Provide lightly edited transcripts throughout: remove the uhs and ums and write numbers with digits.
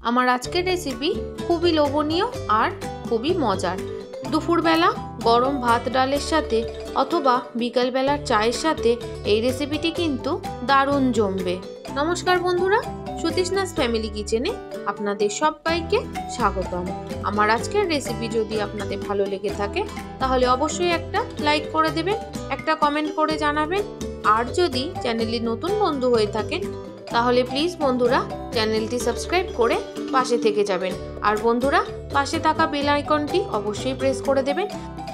আমার আজকের রেসিপি খুবই লোভনীয় আর খুবই মজার। দুপুরবেলা গরম ভাত ডালের সাথে অথবা বিকালবেলার চায়ের সাথে এই রেসিপিটি কিন্তু দারুণ জমবে। নমস্কার বন্ধুরা, সুতৃষ্ণাস ফ্যামিলি কিচেনে আপনাদের সবাইকে স্বাগতম। আমার আজকের রেসিপি যদি আপনাদের ভালো লেগে থাকে তাহলে অবশ্যই একটা লাইক করে দেবেন, একটা কমেন্ট করে জানাবেন। আর যদি চ্যানেলে নতুন বন্ধু হয়ে থাকেন তাহলে প্লিজ বন্ধুরা চ্যানেলটি সাবস্ক্রাইব করে পাশে থেকে যাবেন। আর বন্ধুরা পাশে থাকা বেল আইকনটি অবশ্যই প্রেস করে দেবেন।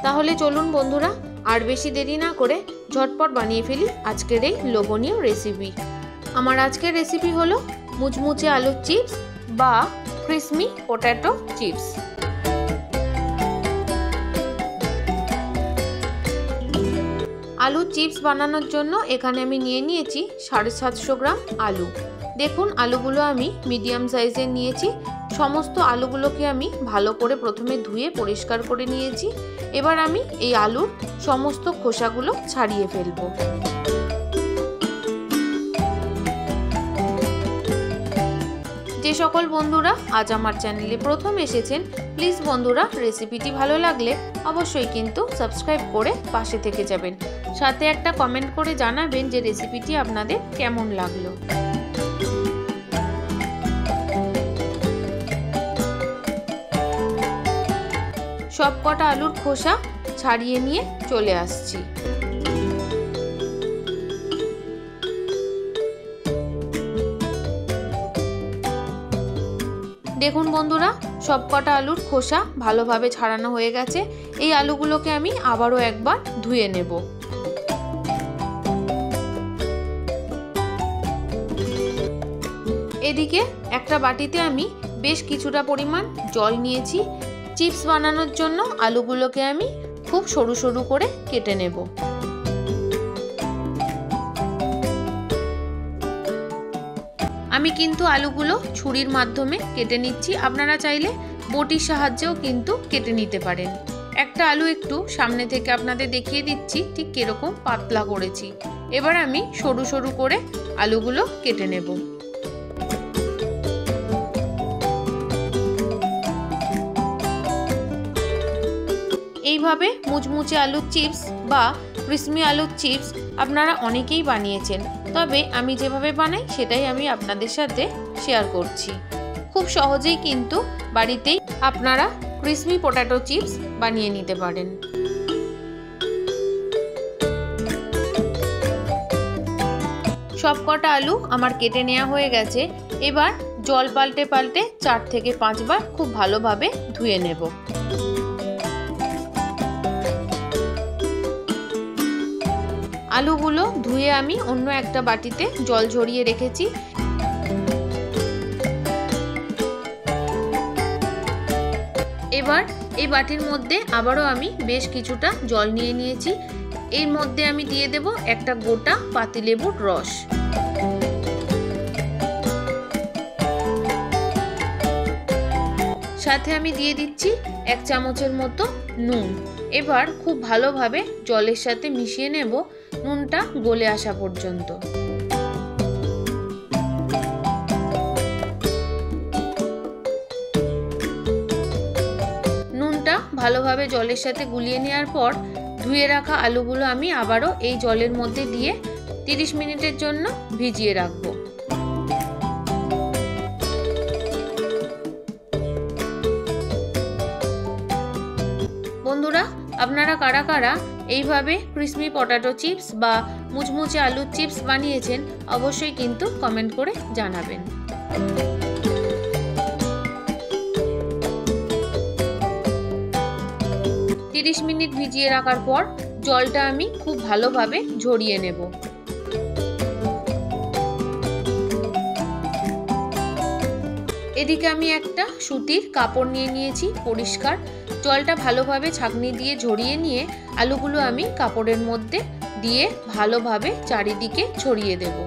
তাহলে চলুন বন্ধুরা আর বেশি দেরি না করে ঝটপট বানিয়ে ফেলি আজকের এই লোভনীয় রেসিপি। আমার আজকের রেসিপি হলো মুচমুচে আলুর চিপস বা ক্রিসপি পটেটো চিপস। আলুর চিপস বানানোর জন্য এখানে আমি নিয়ে নিয়েছি 750 গ্রাম আলু। দেখুন আলুগুলো আমি মিডিয়াম সাইজের নিয়েছি। সমস্ত আলুগুলোকে আমি ভালো করে প্রথমে ধুয়ে পরিষ্কার করে নিয়েছি। এবার আমি এই আলুর সমস্ত খোসাগুলো ছাড়িয়ে ফেলবো। যে সকল বন্ধুরা আজ আমার চ্যানেলে প্রথম এসেছেন প্লিজ বন্ধুরা রেসিপিটি ভালো লাগলে অবশ্যই কিন্তু সাবস্ক্রাইব করে পাশে থেকে যাবেন। সাথে একটা কমেন্ট করে জানাবেন যে রেসিপিটি আপনাদের কেমন লাগলো। সব কটা আলুর খোসা ছাড়িয়ে নিয়ে চলে আসছি। দেখুন বন্ধুরা সব কটা আলুর খোসা ভালোভাবে ছাড়ানো হয়ে গেছে। এই আলুগুলোকে আমি আবারও একবার ধুয়ে নেব। এদিকে একটা বাটিতে আমি বেশ কিছুটা পরিমাণ জল নিয়েছি। চিপস বানানোর জন্য আলুগুলোকে আমি খুব সরু সরু করে কেটে নেব। আমি কিন্তু আলুগুলো ছুরির মাধ্যমে কেটে নিচ্ছি, আপনারা চাইলে বটির সাহায্যেও কিন্তু কেটে নিতে পারেন। একটা আলু একটু সামনে থেকে আপনাদের দেখিয়ে দিচ্ছি ঠিক কিরকম পাতলা করেছি। এবার আমি সরু সরু করে আলুগুলো কেটে নেব। এইভাবে মুচমুচে আলুর চিপস বা ক্রিসপি আলুর চিপস আপনারা অনেকেই বানিয়েছেন, তবে আমি যেভাবে বানাই সেটাই আমি আপনাদের সাথে শেয়ার করছি। খুব সহজেই কিন্তু বাড়িতেই আপনারা ক্রিসপি পটেটো চিপস বানিয়ে নিতে পারেন। সব কটা আলু আমার কেটে নেওয়া হয়ে গেছে। এবার জল পাল্টে পাল্টে 4 থেকে 5 বার খুব ভালোভাবে ধুয়ে নেব। আলুগুলো ধুয়ে আমি অন্য একটা বাটিতে জল ঝরিয়ে রেখেছি। এবার এই বাটির মধ্যে আবারও আমি বেশ কিছুটা জল নিয়ে নিয়েছি। এর মধ্যে আমি দিয়ে দেব একটা গোটা পাতিলেবুর রস। সাথে আমি দিয়ে দিচ্ছি 1 চামচের মতো নুন। এবার খুব ভালোভাবে জলের সাথে মিশিয়ে নেব নুনটা গলে আসা পর্যন্ত। নুনটা ভালোভাবে জলের সাথে গুলিয়ে নেওয়ার পর ধুয়ে রাখা আলুগুলো আমি আবারও এই জলের মধ্যে দিয়ে 30 মিনিটের জন্য ভিজিয়ে রাখবো। বন্ধুরা আপনারা কারা কারা এইভাবে ক্রিসপি পটেটো চিপস বা মুচমুচে আলুর চিপস বানিয়েছেন অবশ্যই কিন্তু কমেন্ট করে জানাবেন। তিরিশ মিনিট ভিজিয়ে রাখার পর জলটা আমি খুব ভালোভাবে ঝরিয়ে নেব। এদিকে আমি একটা সুতির কাপড় নিয়ে নিয়েছি পরিষ্কার। জলটা ভালোভাবে ছাঁকনি দিয়ে ঝরিয়ে নিয়ে আলুগুলো আমি কাপড়ের মধ্যে দিয়ে ভালোভাবে চারিদিকে ছড়িয়ে দেব।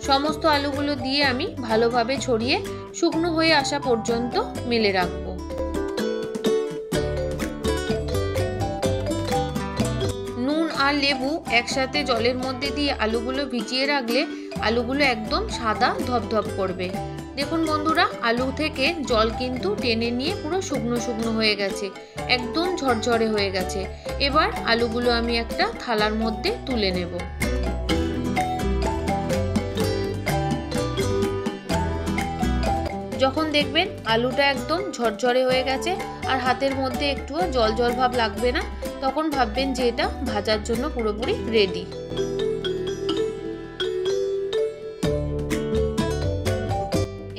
সমস্ত আলুগুলো দিয়ে আমি ভালোভাবে ছড়িয়ে শুকনো হয়ে আসা পর্যন্ত মেলে রাখবো। নুন আর লেবু একসাথে জলের মধ্যে দিয়ে আলুগুলো ভিজিয়ে রাখলে আলুগুলো একদম সাদা ধপধপ করবে। দেখুন বন্ধুরা, আলু থেকে জল কিন্তু টেনে নিয়ে পুরো শুকনো শুকনো হয়ে গেছে, একদম ঝরঝরে হয়ে গেছে। এবার আলুগুলো আমি একটা থালার মধ্যে তুলে নেব। যখন দেখবেন আলুটা একদম ঝরঝরে হয়ে গেছে আর হাতের মধ্যে একটুও জল জল ভাব লাগবে না, তখন ভাববেন যে এটা ভাজার জন্য পুরোপুরি রেডি।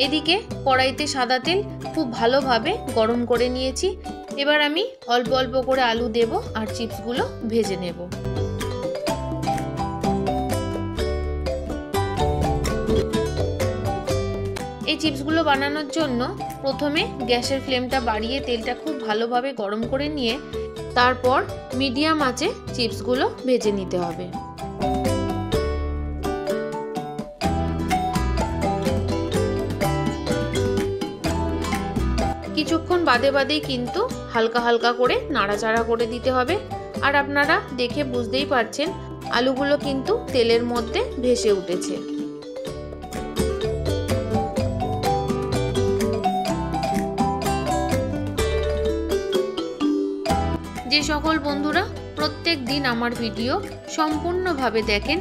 এদিকে কড়াইতে সাদা তেল খুব ভালোভাবে গরম করে নিয়েছি। এবার আমি অল্প অল্প করে আলু দেব আর চিপসগুলো ভেজে নেব। এই চিপসগুলো বানানোর জন্য প্রথমে গ্যাসের ফ্লেমটা বাড়িয়ে তেলটা খুব ভালোভাবে গরম করে নিয়ে তারপর মিডিয়াম আঁচে চিপসগুলো ভেজে নিতে হবে। কিছুক্ষণ বাদে বাদেই কিন্তু হালকা হালকা করে নাড়াচাড়া করে দিতে হবে। আর আপনারা দেখে বুঝতেই পারছেন আলুগুলো কিন্তু তেলের মধ্যে ভেসে উঠেছে। যে সকল বন্ধুরা প্রত্যেক দিন আমার ভিডিও সম্পূর্ণভাবে দেখেন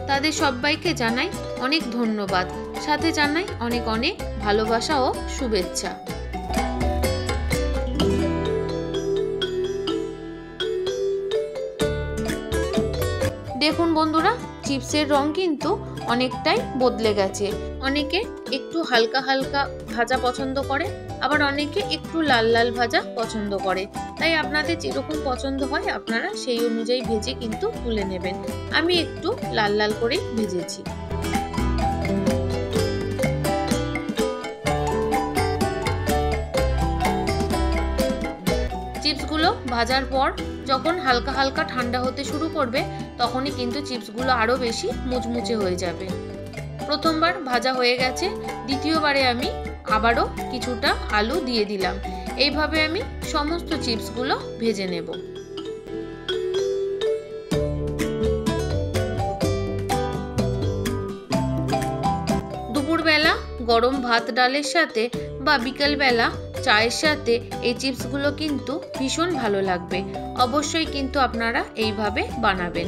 তাদের সবাইকে জানাই অনেক ধন্যবাদ, সাথে জানাই অনেক অনেক ভালোবাসা ও শুভেচ্ছা। দেখুন বন্ধুরা, চিপসের রং কিন্তু অনেকটাই বদলে গেছে। অনেকে একটু হালকা হালকা ভাজা পছন্দ করে, আবার অনেকে একটু লাল লাল ভাজা পছন্দ করে। তাই আপনাদের যেরকম পছন্দ হয় আপনারা সেই অনুযায়ী ভেজে কিন্তু তুলে নেবেন। আমি একটু লাল লাল করে ভেজেছি। চিপসগুলো ভাজার পর যখন হালকা হালকা ঠান্ডা হতে শুরু করবে তখনই কিন্তু চিপসগুলো আরও বেশি মুচমুচে হয়ে যাবে। প্রথমবার ভাজা হয়ে গেছে, দ্বিতীয়বারে আমি আবারও কিছুটা আলু দিয়ে দিলাম। এইভাবে আমি সমস্ত চিপসগুলো ভেজে নেব। দুপুরবেলা গরম ভাত ডালের সাথে বা বিকেলবেলা চায়ের সাথে এই চিপসগুলো কিন্তু ভীষণ ভালো লাগবে। অবশ্যই কিন্তু আপনারা এইভাবে বানাবেন।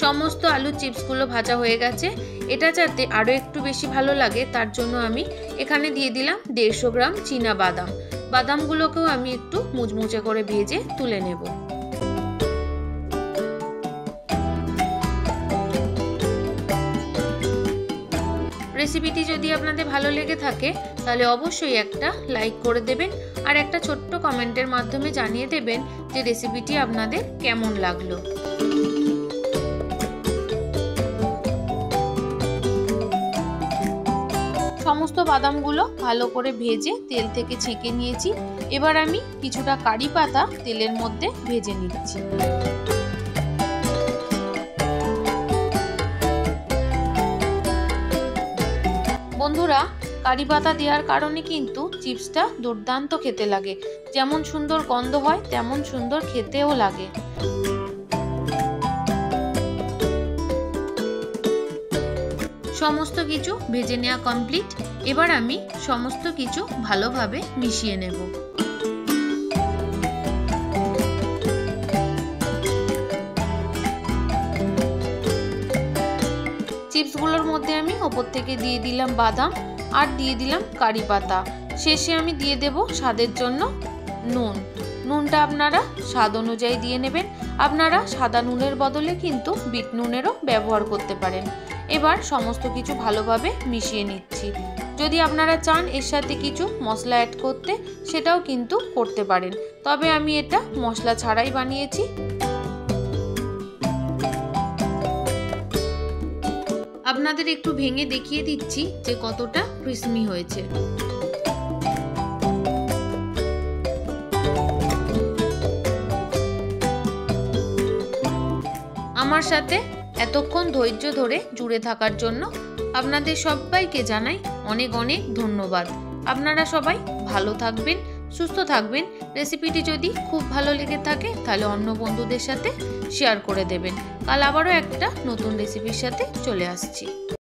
সমস্ত আলুর চিপসগুলো ভাজা হয়ে গেছে। এটা যাতে আরও একটু বেশি ভালো লাগে তার জন্য আমি এখানে দিয়ে দিলাম 150 গ্রাম চীনা বাদাম। বাদামগুলোকেও আমি একটু মুচমুচে করে ভেজে তুলে নেব। রেসিপিটি যদি আপনাদের ভালো লেগে থাকে তাহলে অবশ্যই একটা লাইক করে দেবেন আর একটা ছোট্ট কমেন্টের মাধ্যমে জানিয়ে দেবেন যে রেসিপিটি আপনাদের কেমন লাগলো। সমস্ত বাদামগুলো ভালো করে ভেজে তেল থেকে ছেঁকে নিয়েছি। এবার আমি কিছুটা কারি পাতা তেলের মধ্যে ভেজে নিচ্ছি। বন্ধুরা, কারি পাতা দেওয়ার কারণে কিন্তু চিপসটা দুর্দান্ত খেতে লাগে। যেমন সুন্দর গন্ধ হয় তেমন সুন্দর খেতেও লাগে। সমস্ত কিছু ভেজে নেওয়া কমপ্লিট। এবার আমি সমস্ত কিছু ভালোভাবে মিশিয়ে নেব। চিপসগুলোর মধ্যে আমি ওপর থেকে দিয়ে দিলাম বাদাম আর দিয়ে দিলাম কারি পাতা। শেষে আমি দিয়ে দেব স্বাদের জন্য নুন। নুনটা আপনারা স্বাদ অনুযায়ী দিয়ে নেবেন। আপনারা সাদা নুনের বদলে কিন্তু বিট নুনেরও ব্যবহার করতে পারেন। এবার সমস্ত কিছু ভালোভাবে মিশিয়ে নিচ্ছি। যদি আপনারা চান এর সাথে কিছু মশলা অ্যাড করতে সেটাও কিন্তু করতে পারেন, তবে আমি এটা মশলা ছাড়াই বানিয়েছি। আপনাদের একটু ভেঙে দেখিয়ে দিচ্ছি যে কতটা ক্রিসমি হয়েছে। আমার সাথে এতক্ষণ ধৈর্য ধরে জুড়ে থাকার জন্য আপনাদের সবাইকে জানাই অনেক অনেক ধন্যবাদ। আপনারা সবাই ভালো থাকবেন, সুস্থ থাকবেন। রেসিপিটি যদি খুব ভালো লেগে থাকে তাহলে অন্য বন্ধুদের সাথে শেয়ার করে দেবেন। কাল আবারও একটা নতুন রেসিপির সাথে চলে আসছি।